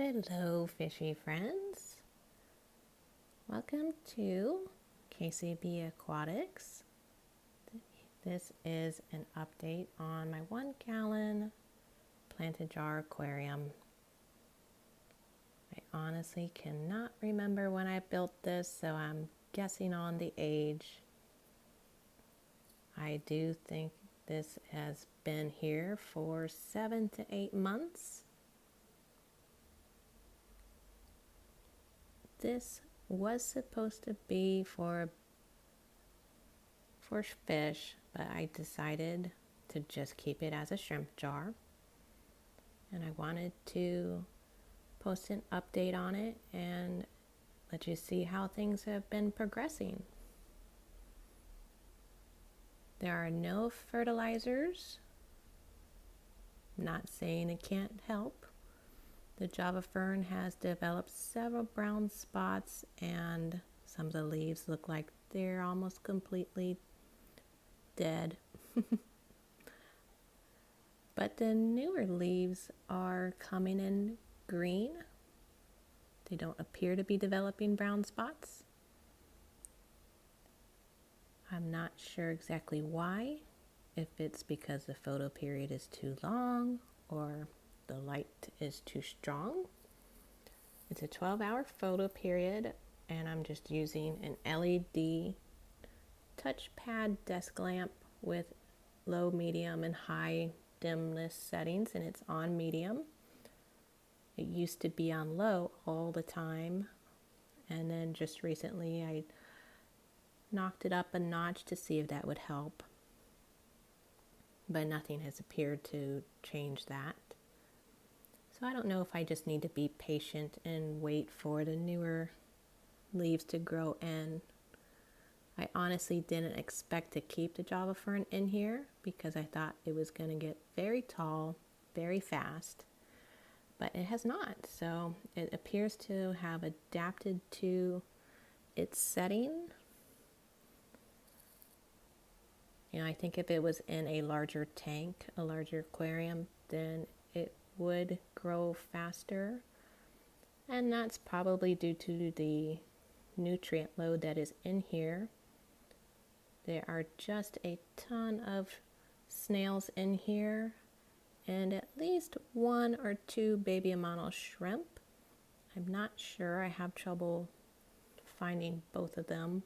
Hello, fishy friends. Welcome to KCB Aquatics. This is an update on my 1-gallon planted jar aquarium. I honestly cannot remember when I built this, so I'm guessing on the age. I do think this has been here for 7 to 8 months. This was supposed to be for fish, but I decided to just keep it as a shrimp jar. And I wanted to post an update on it and let you see how things have been progressing. There are no fertilizers. I'm not saying it can't help. The Java Fern has developed several brown spots and some of the leaves look like they're almost completely dead. But the newer leaves are coming in green. They don't appear to be developing brown spots. I'm not sure exactly why, if it's because the photo period is too long or the light is too strong. It's a 12-hour photo period and I'm just using an LED touchpad desk lamp with low, medium, and high dimness settings, and it's on medium. It used to be on low all the time, and then just recently I knocked it up a notch to see if that would help, but nothing has appeared to change that. So I don't know if I just need to be patient and wait for the newer leaves to grow in. I honestly didn't expect to keep the Java Fern in here because I thought it was going to get very tall very fast, but it has not. So it appears to have adapted to its setting. You know, I think if it was in a larger tank, a larger aquarium, then it would grow faster, and that's probably due to the nutrient load that is in here. There are just a ton of snails in here and at least 1 or 2 baby Amano shrimp. I'm not sure, I have trouble finding both of them,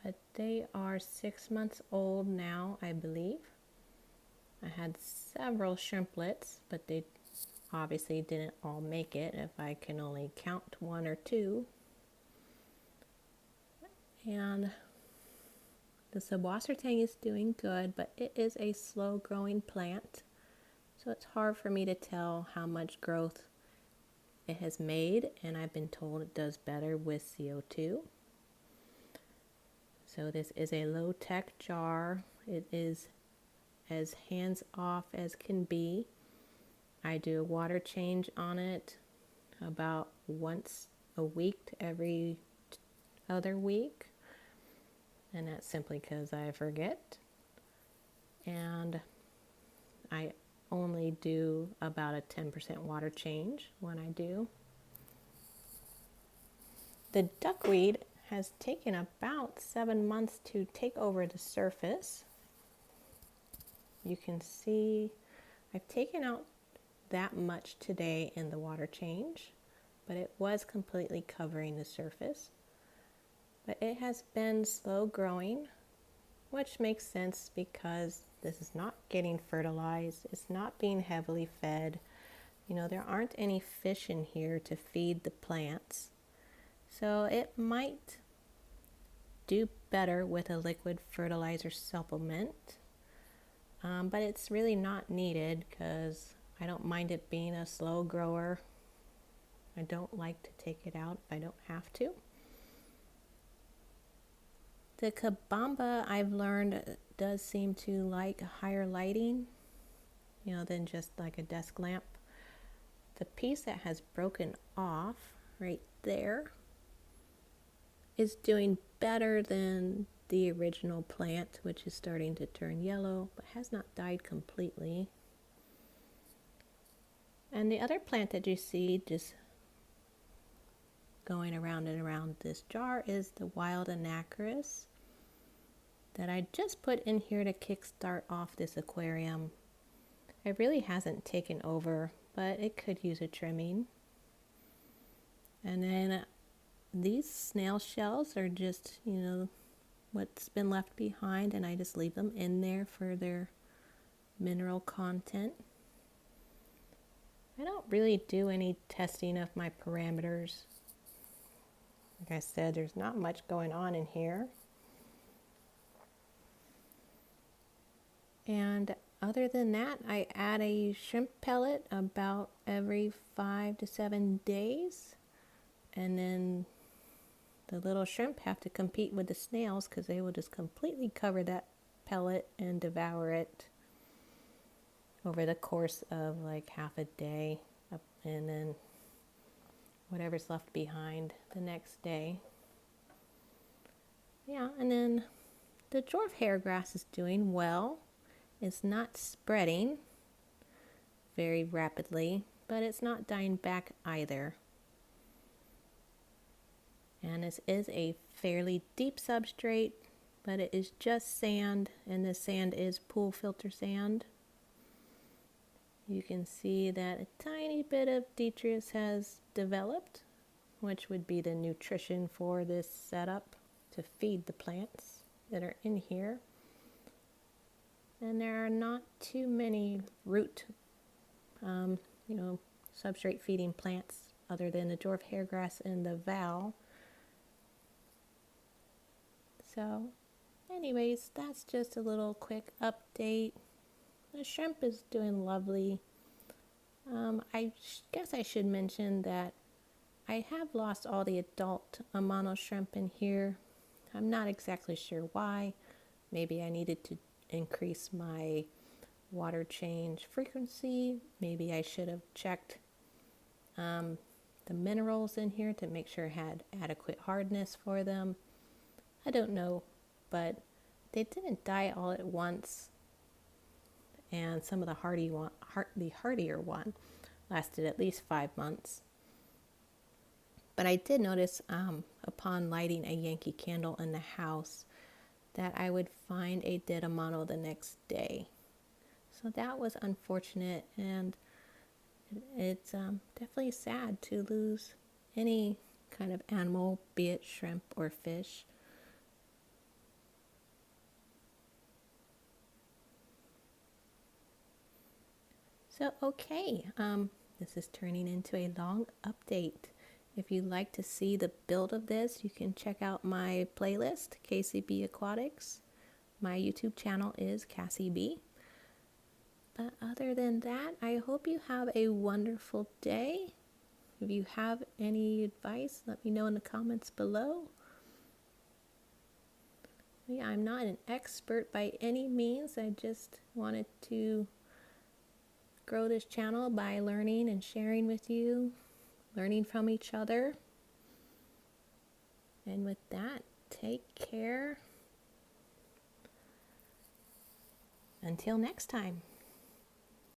but they are 6 months old now, I believe. I had several shrimplets, but they obviously didn't all make it if I can only count 1 or 2. And the Subwassertang is doing good, but it is a slow growing plant, so it's hard for me to tell how much growth it has made, and I've been told it does better with CO2. So this is a low-tech jar. It is as hands-off as can be. I do a water change on it about once a week to every other week, and that's simply because I forget. And I only do about a 10% water change when I do. The duckweed has taken about 7 months to take over the surface. You can see I've taken out that much today in the water change, but it was completely covering the surface. But it has been slow growing, which makes sense because this is not getting fertilized, it's not being heavily fed. You know, there aren't any fish in here to feed the plants. So it might do better with a liquid fertilizer supplement. But it's really not needed because I don't mind it being a slow grower. I don't like to take it out if I don't have to. The Cabomba, I've learned, does seem to like higher lighting, you know, than just like a desk lamp. The piece that has broken off right there is doing better than the original plant, which is starting to turn yellow, but has not died completely. And the other plant that you see just going around and around this jar is the wild Anacharis that I just put in here to kickstart off this aquarium. It really hasn't taken over, but it could use a trimming. And then these snail shells are just, you know, what's been left behind, and I just leave them in there for their mineral content. I don't really do any testing of my parameters. Like I said, there's not much going on in here. And other than that, I add a shrimp pellet about every 5 to 7 days. And then the little shrimp have to compete with the snails because they will just completely cover that pellet and devour it over the course of like half a day, and then whatever's left behind the next day. Yeah, and then the dwarf hairgrass is doing well. It's not spreading very rapidly, but it's not dying back either. And this is a fairly deep substrate, but it is just sand, and the sand is pool filter sand. You can see that a tiny bit of detritus has developed, which would be the nutrition for this setup to feed the plants that are in here. And there are not too many root, substrate feeding plants other than the dwarf hairgrass and the val. So anyways, that's just a little quick update. The shrimp is doing lovely. I guess I should mention that I have lost all the adult Amano shrimp in here. I'm not exactly sure why. Maybe I needed to increase my water change frequency. Maybe I should have checked the minerals in here to make sure it had adequate hardness for them. I don't know, but they didn't die all at once. And some of the hardier one lasted at least 5 months. But I did notice upon lighting a Yankee candle in the house that I would find a dead Amano the next day. So that was unfortunate, and it's definitely sad to lose any kind of animal, be it shrimp or fish. So, okay, this is turning into a long update. If you'd like to see the build of this, you can check out my playlist, KCB Aquatics. My YouTube channel is Cassie B. But other than that, I hope you have a wonderful day. If you have any advice, let me know in the comments below. Yeah, I'm not an expert by any means. I just wanted to grow this channel by learning and sharing with you, learning from each other. And with that, take care. Until next time.